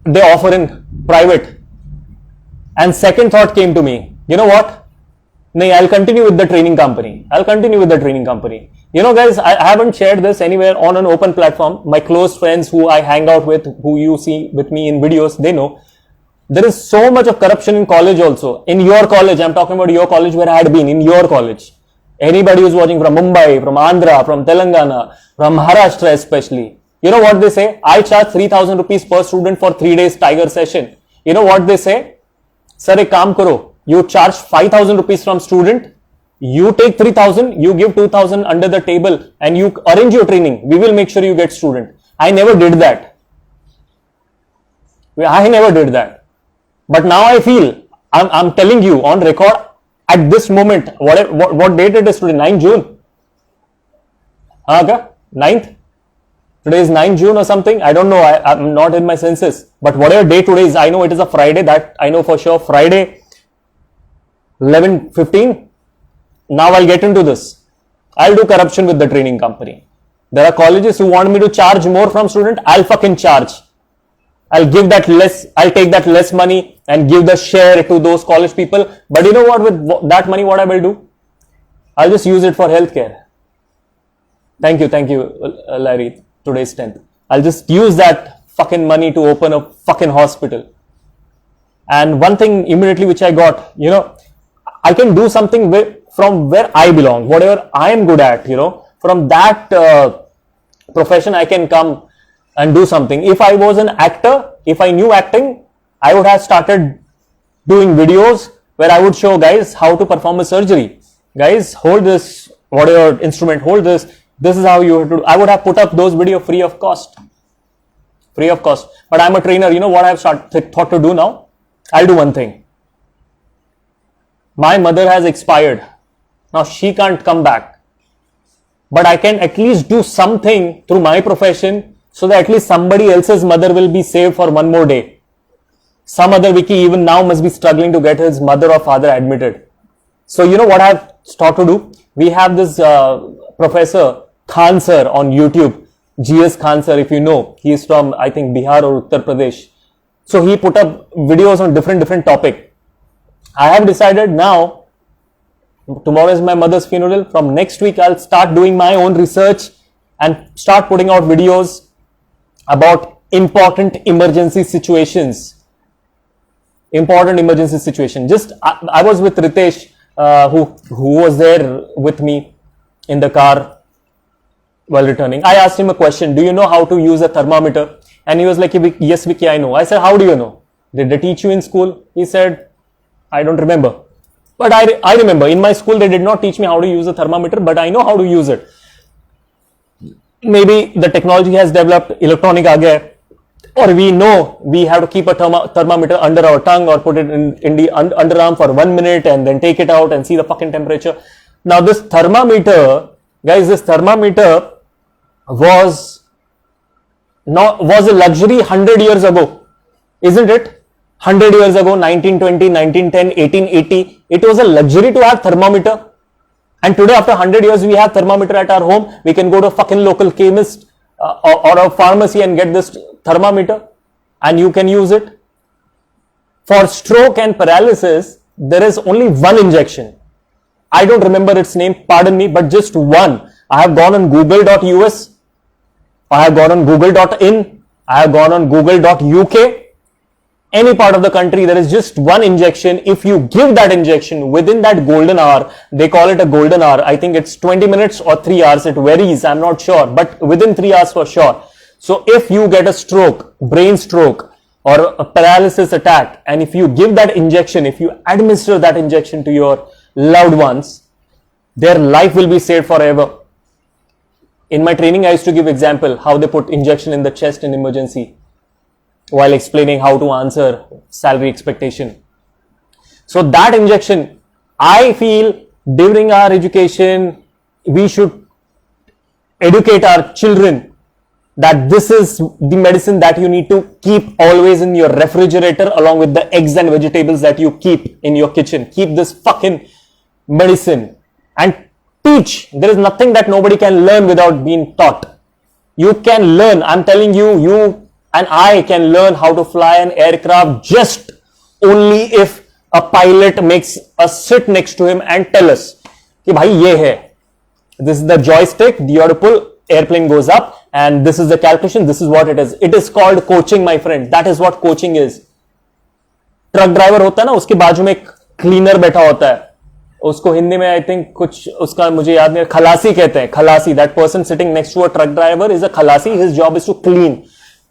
they offer in private. And second thought came to me. You know what? No, I'll continue with the training company. Guys, I haven't shared this anywhere on an open platform. My close friends who I hang out with, who you see with me in videos, they know. There is so much of corruption in college also. In your college, I'm talking about your college where I had been, in your college. Anybody who's watching from Mumbai, from Andhra, from Telangana, from Maharashtra especially. You know what they say? I charge 3,000 rupees per student for 3 days tiger session. You know what they say? Sir, ek kaam karo. You charge 5,000 rupees from student. You take 3,000, you give 2,000 under the table and you arrange your training. We will make sure you get student. I never did that. But now I feel, I'm telling you on record at this moment, what date it is today? 9 June. Okay? 9th? Today is 9 June or something. I don't know. I'm not in my senses. But whatever day today is, I know it is a Friday. That I know for sure. Friday, 11:15. Now I'll get into this. I'll do corruption with the training company. There are colleges who want me to charge more from student. I'll fucking charge. I'll give that less. I'll take that less money and give the share to those college people. But you know what? With that money, what I will do? I'll just use it for healthcare. Thank you, Larry. Today's 10th. I'll just use that fucking money to open a fucking hospital. And one thing immediately which I got, I can do something from where I belong, whatever I am good at, from that profession I can come and do something. If I was an actor, if I knew acting, I would have started doing videos where I would show guys how to perform a surgery. Guys, hold this, whatever instrument, hold this. This is how you have to do. I would have put up those videos free of cost. But I'm a trainer. You know what I've thought to do now? I'll do one thing. My mother has expired. Now she can't come back. But I can at least do something through my profession so that at least somebody else's mother will be saved for one more day. Some other Vicky even now must be struggling to get his mother or father admitted. So you know what I've thought to do? We have this Professor Khan sir on YouTube. GS Khan sir, if you know. He is from, I think, Bihar or Uttar Pradesh. So he put up videos on different topic. I have decided now, tomorrow is my mother's funeral. From next week, I'll start doing my own research and start putting out videos about important emergency situations. Just, I was with Ritesh, who was there with me in the car while returning. I asked him a question. Do you know how to use a thermometer? And he was like, yes, Vicky, I know. I said, how do you know? Did they teach you in school? He said, I don't remember. But I remember in my school they did not teach me how to use a thermometer, but I know how to use it. Maybe the technology has developed, electronic aa gaya, or we know we have to keep a thermometer under our tongue or put it in the underarm for 1 minute and then take it out and see the fucking temperature. Now this thermometer, guys, was was a luxury 100 years ago, isn't it? 100 years ago, 1920, 1910, 1880, it was a luxury to have thermometer. And today, after 100 years, we have thermometer at our home. We can go to a fucking local chemist or a pharmacy and get this thermometer, and you can use it. For stroke and paralysis, there is only one injection. I don't remember its name, pardon me, but just one. I have gone on google.us, I have gone on google.in, I have gone on google.uk. Any part of the country, there is just one injection. If you give that injection within that golden hour, they call it a golden hour. I think it's 20 minutes or 3 hours. It varies. I'm not sure, but within 3 hours for sure. So if you get a stroke, brain stroke or a paralysis attack, and if you give that injection, if you administer that injection to your loved ones, their life will be saved forever. In my training, I used to give example how they put injection in the chest in emergency, while explaining how to answer salary expectation. So that injection, I feel during our education, we should educate our children that this is the medicine that you need to keep always in your refrigerator along with the eggs and vegetables that you keep in your kitchen. Keep this fucking medicine and teach. There is nothing that nobody can learn without being taught. You can learn. I'm telling you, you and I can learn how to fly an aircraft just only if a pilot makes us sit next to him and tell us कि भाई ये है. This is the joystick, you have to pull, airplane goes up, and this is the calculation, this is what it is. It is called coaching, my friend. That is what coaching is. Truck driver होता है ना, उसके बाजू में एक cleaner बैठा होता है, उसको हिंदी में आई थिंक कुछ उसका मुझे याद नहीं, खलासी कहते हैं. खलासी, that person sitting next to a truck driver is a खलासी. His job is to clean.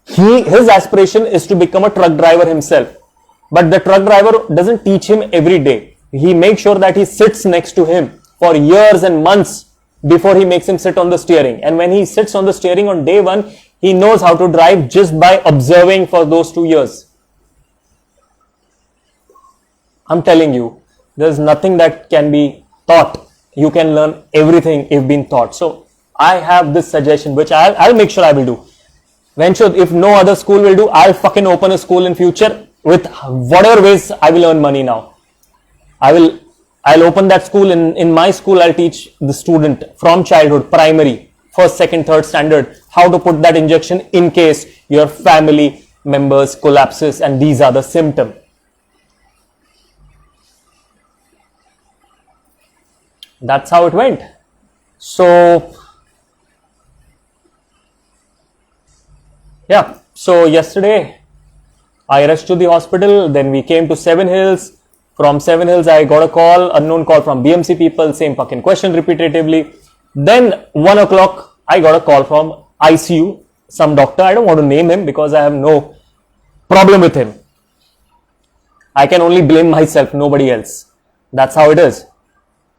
His aspiration is to become a truck driver himself, but the truck driver doesn't teach him every day. He makes sure that he sits next to him for years and months before he makes him sit on the steering. And when he sits on the steering on day one, he knows how to drive just by observing for those 2 years. I'm telling you, there's nothing that can be taught. You can learn everything if being taught. So I have this suggestion, which I'll make sure I will do. Venture, if no other school will do, I'll fucking open a school in future with whatever ways I will earn money now. I'll open that school. In my school, I'll teach the student from childhood, primary, first, second, third standard, how to put that injection in case your family members collapses and these are the symptoms. That's how it went. So, yeah, so yesterday I rushed to the hospital, then we came to Seven Hills. From Seven Hills, I got a call, unknown call from BMC people, same fucking question repetitively. Then 1 o'clock, I got a call from ICU, some doctor. I don't want to name him because I have no problem with him. I can only blame myself, nobody else. That's how it is.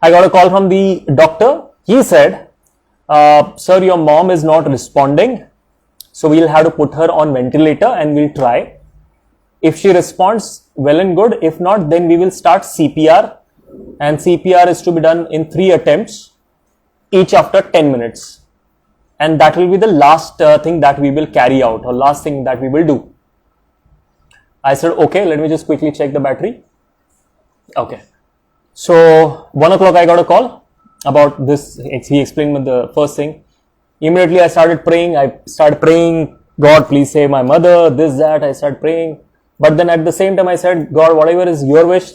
I got a call from the doctor. He said, sir, your mom is not responding. So we'll have to put her on ventilator and we'll try. If she responds, well and good. If not, then we will start CPR. And CPR is to be done in 3 attempts, each after 10 minutes. And that will be the last thing that we will carry out, or last thing that we will do. I said, okay, let me just quickly check the battery. Okay. So 1 o'clock I got a call about this. He explained me the first thing. Immediately I started praying, God, please save my mother, this, that. I started praying. But then at the same time I said, God, whatever is your wish,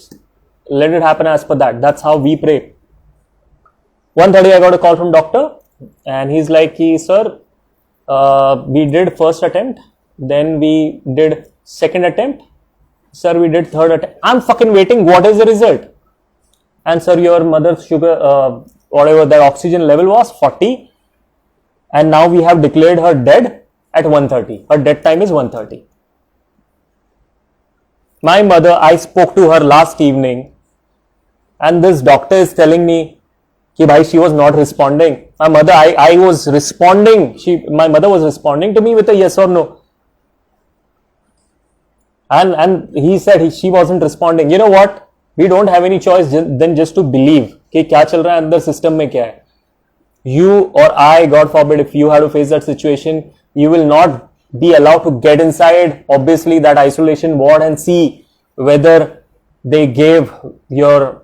let it happen as per that. That's how we pray. 1:30 I got a call from doctor and he's like, sir, we did first attempt, then we did second attempt, sir, we did third attempt. I'm fucking waiting, what is the result? And sir, your mother's sugar, whatever that oxygen level was, 40. And now we have declared her dead at 1:30. Her death time is 1:30. My mother, I spoke to her last evening and this doctor is telling me कि भाई she was not responding. My mother, I was responding. My mother was responding to me with a yes or no. And he said she wasn't responding. You know what? We don't have any choice than just to believe कि क्या चल रहा है अंदर system में क्या है. You or I, God forbid, if you have to face that situation, you will not be allowed to get inside, obviously, that isolation ward and see whether they gave your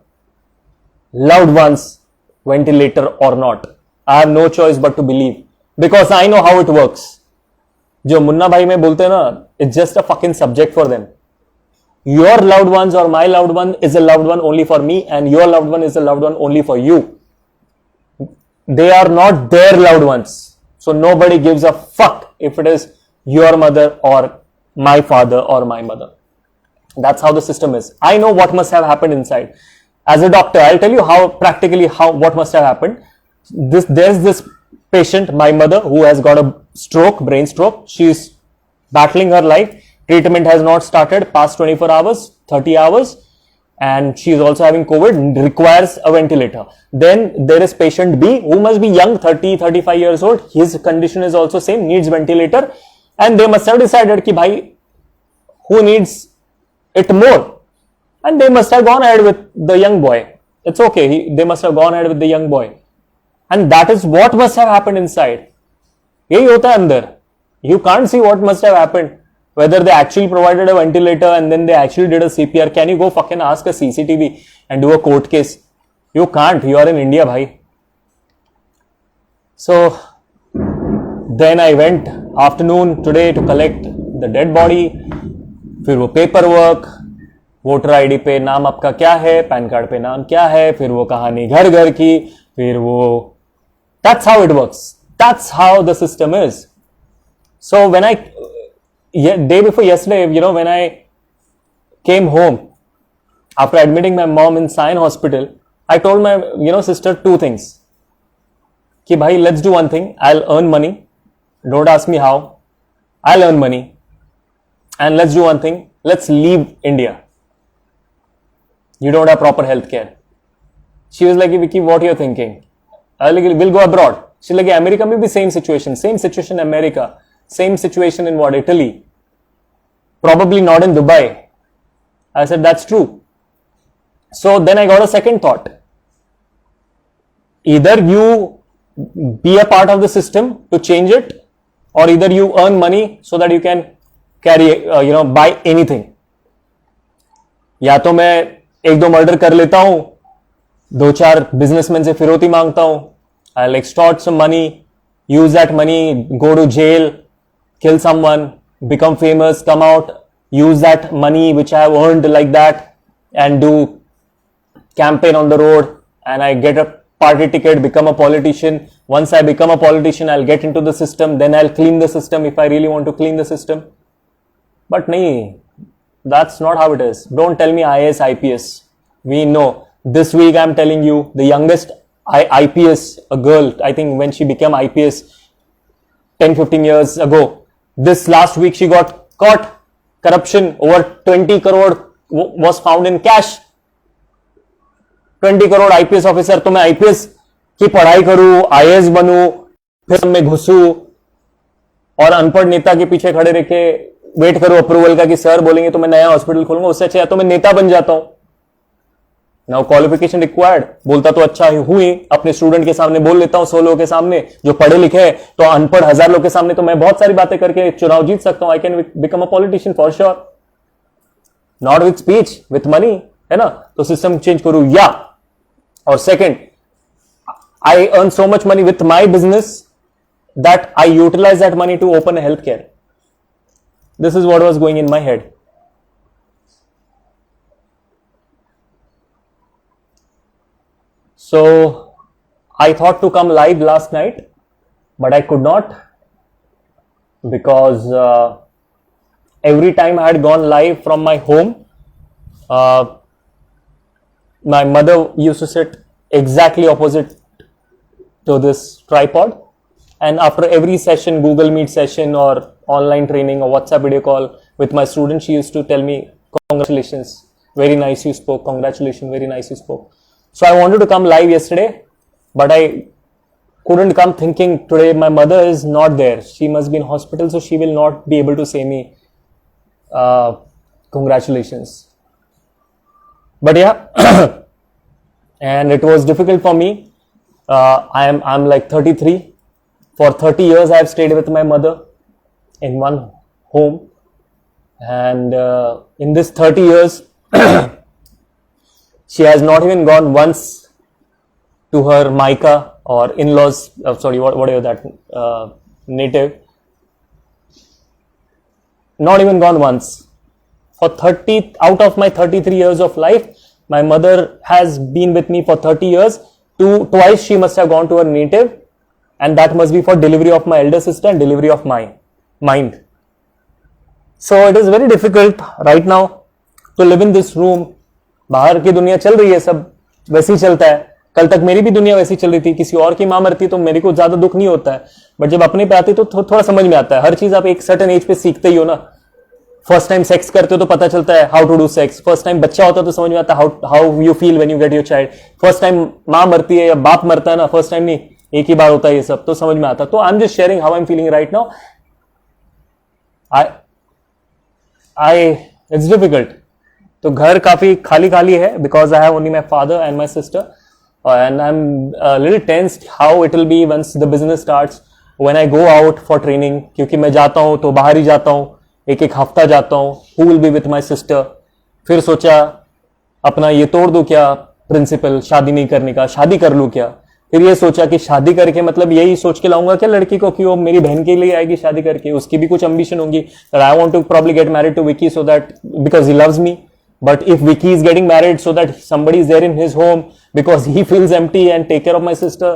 loved ones ventilator or not. I have no choice but to believe because I know how it works. जो मुन्ना भाई में बोलते हैं ना, it's just a fucking subject for them. Your loved ones or my loved one is a loved one only for me, and your loved one is a loved one only for you. They are not their loved ones. So nobody gives a fuck if it is your mother or my father or my mother. That's how the system is. I know what must have happened inside. As a doctor, I'll tell you what must have happened. There's this patient, my mother, who has got a stroke, brain stroke. She's battling her life. Treatment has not started past 24 hours, 30 hours. And she is also having COVID, requires a ventilator. Then there is patient B, who must be young, 30, 35 years old. His condition is also same, needs ventilator. And they must have decided ki bhai, who needs it more? And they must have gone ahead with the young boy. It's okay. They must have gone ahead with the young boy. And that is what must have happened inside. Yahi hota hai andar. You can't see what must have happened. Whether they actually provided a ventilator and then they actually did a CPR. Can you go fucking ask a CCTV and do a court case? You can't. You are in India, bhai. So then I went afternoon today to collect the dead body. फिर वो paperwork, voter ID पे नाम आपका क्या है, pan card पे नाम क्या है, फिर वो कहानी घर घर की, फिर वो that's how it works. That's how the system is. So when day before yesterday, when I came home after admitting my mom in Sion Hospital, I told my sister two things. Ki bhai, let's do one thing. I'll earn money. Don't ask me how. I'll earn money. And let's do one thing. Let's leave India. You don't have proper health care. She was like, Vicky, what are you thinking? I was like, we'll go abroad. She's like, America may be same situation in America. Same situation in Italy. Probably not in Dubai. I said, that's true. So then I got a second thought. Either you be a part of the system to change it, or either you earn money so that you can carry, buy anything. या तो मैं एक दो murder कर लेता हूं, दो चार बिजनेसमैन से फिरौती मांगता हूं, I'll extort some money, use that money, go to jail, kill someone, become famous, come out, use that money which I have earned like that and do campaign on the road, and I get a party ticket, become a politician. Once I become a politician, I'll get into the system, then I'll clean the system if I really want to clean the system. But nahi, that's not how it is. Don't tell me IAS, IPS. We know. This week I'm telling you, the youngest IPS, a girl, I think when she became IPS 10-15 years ago, this last week she got caught. Corruption, over 20 crore was found in cash. 20 crore IPS officer. तो मैं IPS की पढ़ाई करूं, IAS बनूं, फिर मैं घुसूं और अनपढ़ नेता के पीछे खड़े रह के वेट करो अप्रूवल का कि सर बोलेंगे तो मैं नया हॉस्पिटल खोलूंगा, उससे अच्छा तो मैं नेता बन जाता हूं. नाउ क्वालिफिकेशन रिक्वायर्ड, बोलता तो अच्छा हुई, अपने स्टूडेंट के सामने बोल लेता हूं, 100 लोगों के सामने जो पढ़े लिखे हैं, तो अनपढ़ 1000 लोगों के सामने तो मैं बहुत सारी बातें करके चुनाव जीत सकता हूं. I can become a politician for sure, not with speech, with money, है ना. तो सिस्टम चेंज करूं या, और second, I earn so much money with my business that I utilise that money to open health care. This is what was going in my head. So I thought to come live last night, but I could not because every time I had gone live from my home, my mother used to sit exactly opposite to this tripod, and after every session, Google Meet session or online training or WhatsApp video call with my students, she used to tell me, congratulations, very nice you spoke, congratulations, very nice you spoke. So I wanted to come live yesterday, but I couldn't come, thinking today my mother is not there. She must be in hospital, so she will not be able to say me congratulations. But yeah, and it was difficult for me. I'm like 33. For 30 years I have stayed with my mother. in one home. And in this 30 years, she has not even gone once to her Maika or in-laws, whatever that, native. Not even gone once. For 30, out of my 33 years of life, my mother has been with me for 30 years. Twice she must have gone to her native, and that must be for delivery of my elder sister and delivery of my mind. So it is very difficult right now to live in this room. बाहर की दुनिया चल रही है, सब वैसे ही चलता है. कल तक मेरी भी दुनिया वैसी चल रही थी. किसी और की माँ मरती तो मेरे को ज्यादा दुख नहीं होता है, बट जब अपने पे आती तो थोड़ा समझ में आता है. हर चीज आप एक सर्टेन एज पे सीखते ही हो ना. फर्स्ट टाइम सेक्स करते हो तो पता चलता है how to do sex. First time बच्चा होता है तो समझ में आता है how you feel when you get your child. First time माँ मरती है या बाप मरता है ना, फर्स्ट टाइम नहीं, एक ही बार होता है ये सब, तो समझ में आता. तो I am just sharing how I am feeling right now. It's difficult. तो घर काफी खाली खाली है because I have only my father and my sister, and I am little tensed how it will be once the business starts, when I go out for training. क्योंकि मैं जाता हूं तो बाहर ही जाता हूं, एक एक हफ्ता जाता हूं. Who will be with my sister. फिर सोचा अपना ये तोड़ दूं क्या प्रिंसिपल, शादी नहीं करने का, शादी कर लूं क्या. फिर ये सोचा कि शादी करके मतलब यही सोच के लाऊंगा क्या लड़की को कि वो मेरी बहन के लिए आएगी शादी करके, उसकी भी कुछ एम्बिशन होंगी. I want to probably get married to Vicky so that because he loves me. But if Vicky is getting married so that somebody is there in his home because he feels empty and take care of my sister,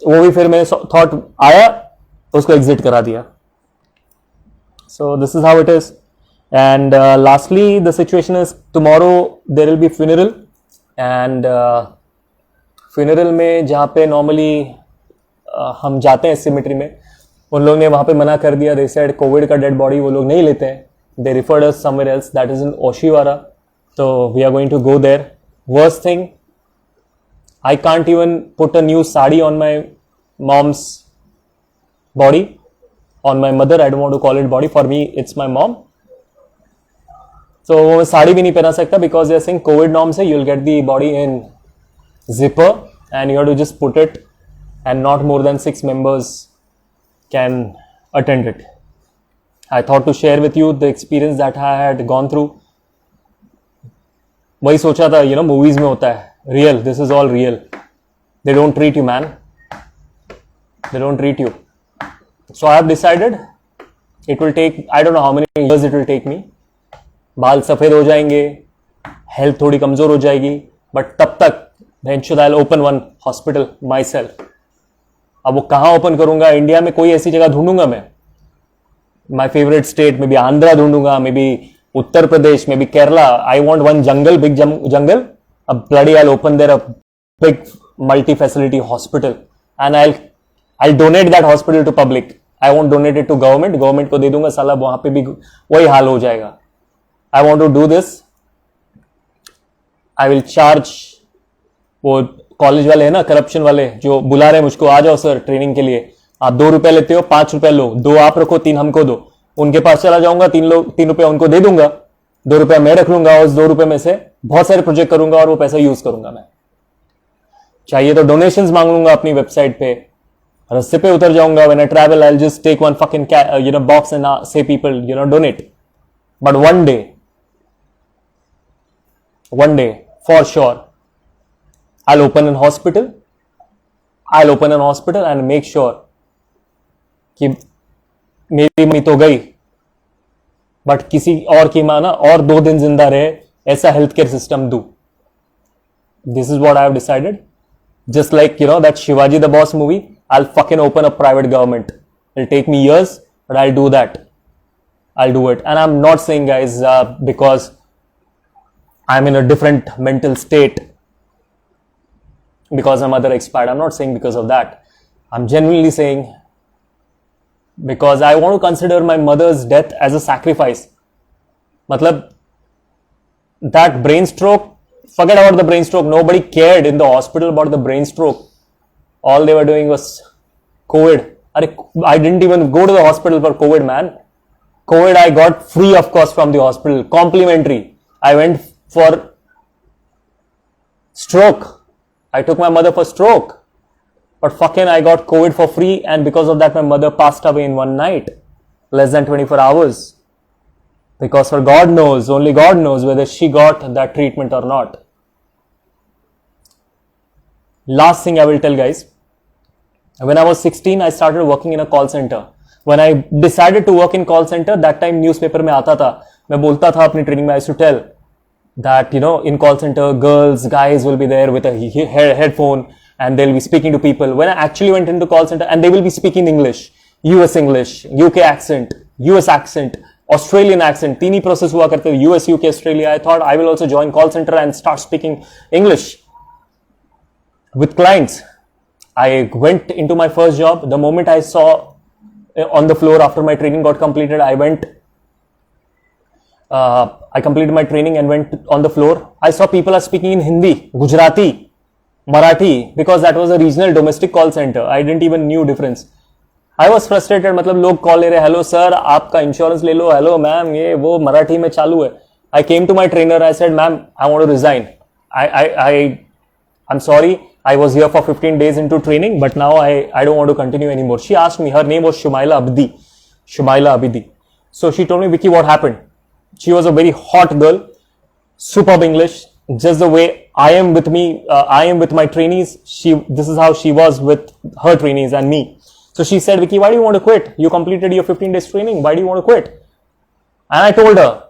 वो भी फिर मैंने thought आया, उसको exit करा दिया. So this is how it is. And lastly, the situation is tomorrow there will be funeral, and funeral में जहाँ पे normally हम जाते हैं cemetery में, उन लोगों ने वहाँ पे मना कर दिया. They said COVID का dead body वो लोग नहीं लेते हैं. They referred us somewhere else, that is in Oshiwara. So we are going to go there. Worst thing, I can't even put a new sari on my mom's body. On my mother, I don't want to call it body. For me, it's my mom. So वो साड़ी भी नहीं पहना सकता because they are saying COVID norms है, you'll get the body in zipper and you have to just put it, and not more than 6 members can attend it. I thought to share with you the experience that I had gone through. वही सोचा था, you know, movies में होता है, real. This is all real. They don't treat you, man. They don't treat you. So I have decided it will take, I don't know how many years it will take me. बाल सफेद हो जाएंगे, health थोड़ी कमजोर हो जाएगी, but तब तक eventually I'll open one hospital myself. अब वो कहाँ ओपन करूंगा? इंडिया में कोई ऐसी जगह ढूंढूंगा मैं. My favorite state, maybe Andhra ढूंढूंगा, maybe Uttar Pradesh, maybe Kerala. I want one jungle, big jungle. अब bloody I'll open there a big multi-facility hospital, and I'll donate that hospital to public. I won't donate it to government. Government को दे दूंगा, साला वहां पे भी वही हाल हो जाएगा. I want to do this. I will charge. वो कॉलेज वाले हैं ना, करप्शन वाले, जो बुला रहे हैं मुझको, आ जाओ सर ट्रेनिंग के लिए. आप 2 रुपए लेते हो, 5 रुपए लो, 2 आप रखो, 3 हमको दो. उनके पास चला जाऊंगा, 3 रुपए उनको दे दूंगा, 2 रुपए मैं रख लूंगा, और उस 2 रुपए में से बहुत सारे प्रोजेक्ट करूंगा और वो पैसा यूज करूंगा मैं. चाहिए तो डोनेशंस मांग लूंगा अपनी वेबसाइट पे, रस्ते पे उतर जाऊंगा. When I travel I will just take one fucking box and say people donate. But one day for sure I'll open an hospital. I'll open an hospital and make sure कि मेरी mummy तो गई, but किसी और की माँ ना और 2 दिन जिंदा रहे, ऐसा हेल्थ केयर सिस्टम दू. This is what I have decided. Just like, that Shivaji the Boss movie, I'll fucking open a private government. It'll take me years, but I'll do that. I'll do it. And I'm not saying, guys, because I'm in a different mental state because my mother expired. I'm not saying because of that. I'm genuinely saying because I want to consider my mother's death as a sacrifice. Matlab, that brain stroke, forget about the brain stroke. Nobody cared in the hospital about the brain stroke. All they were doing was COVID. I didn't even go to the hospital for COVID, man. COVID I got free of cost from the hospital, complimentary. I went for stroke. I took my mother for stroke. But fucking I got COVID for free, and because of that my mother passed away in one night. less than 24 hours. Because for God knows, only God knows whether she got that treatment or not. Last thing I will tell guys, when I was 16, I started working in a call center. When I decided to work in call center, that time newspaper में आता था, मैं बोलता था अपनी training में, I used to tell that, you know, in call center, girls, guys will be there with a headphone and they'll be speaking to people. When I actually went into call center, and they will be speaking English, US English, UK accent, US accent, Australian accent, तीन ही process हुआ करते थे, US, UK, Australia. I thought I will also join call center and start speaking English with clients. I went into my first job. The moment I saw on the floor after my training got completed, I completed my training and went on the floor. I saw people are speaking in Hindi, Gujarati, Marathi, because that was a regional domestic call center. I didn't even knew difference. I was frustrated. मतलब लोग call ले रहे, hello sir आपका insurance ले लो, hello ma'am ये वो मराठी में चालू है. I came to my trainer. I said, ma'am, I want to resign. I'm sorry. I was here for 15 days into training, but now I don't want to continue anymore. She asked me, her name was Shumaila Abidi. So she told me, Vicky, what happened? She was a very hot girl, superb English, just the way I am with my trainees. This is how she was with her trainees and me. So she said, Vicky, why do you want to quit? You completed your 15 days training. Why do you want to quit? And I told her,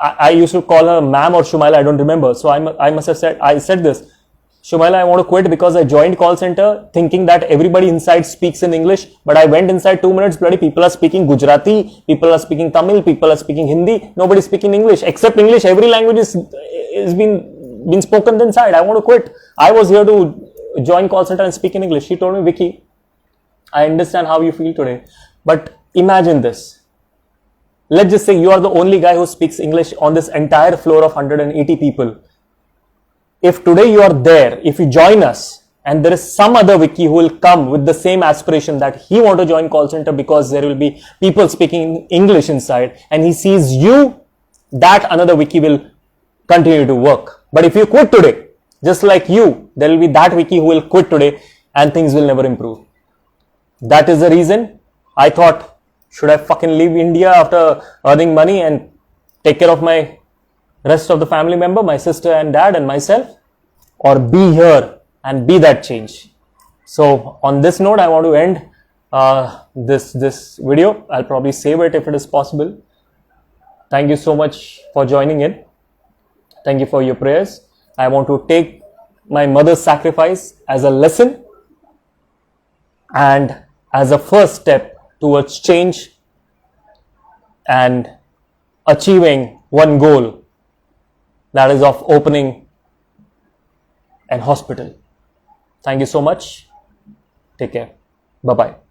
I used to call her ma'am or Shumaila, I don't remember. So I must have said, I said this, Shumaila, I want to quit because I joined call center thinking that everybody inside speaks in English, but I went inside 2 minutes, bloody people are speaking Gujarati, people are speaking Tamil, people are speaking Hindi, nobody speaking English, except English. Every language is been spoken inside. I want to quit. I was here to join call center and speak in English. She told me, Vicky, I understand how you feel today, but imagine this. Let's just say you are the only guy who speaks English on this entire floor of 180 people. If today you are there, if you join us and there is some other Vicky who will come with the same aspiration that he want to join call center because there will be people speaking English inside and he sees you, that another Vicky will continue to work. But if you quit today, just like you, there will be that Vicky who will quit today and things will never improve. That is the reason I thought, should I fucking leave India after earning money and take care of my rest of the family member, my sister and dad and myself, or be here and be that change? So on this note, I want to end this video. I'll probably save it if it is possible. Thank you so much for joining in. Thank you for your prayers. I want to take my mother's sacrifice as a lesson and as a first step towards change and achieving one goal, that is of opening an hospital. Thank you so much. Take care. Bye-bye.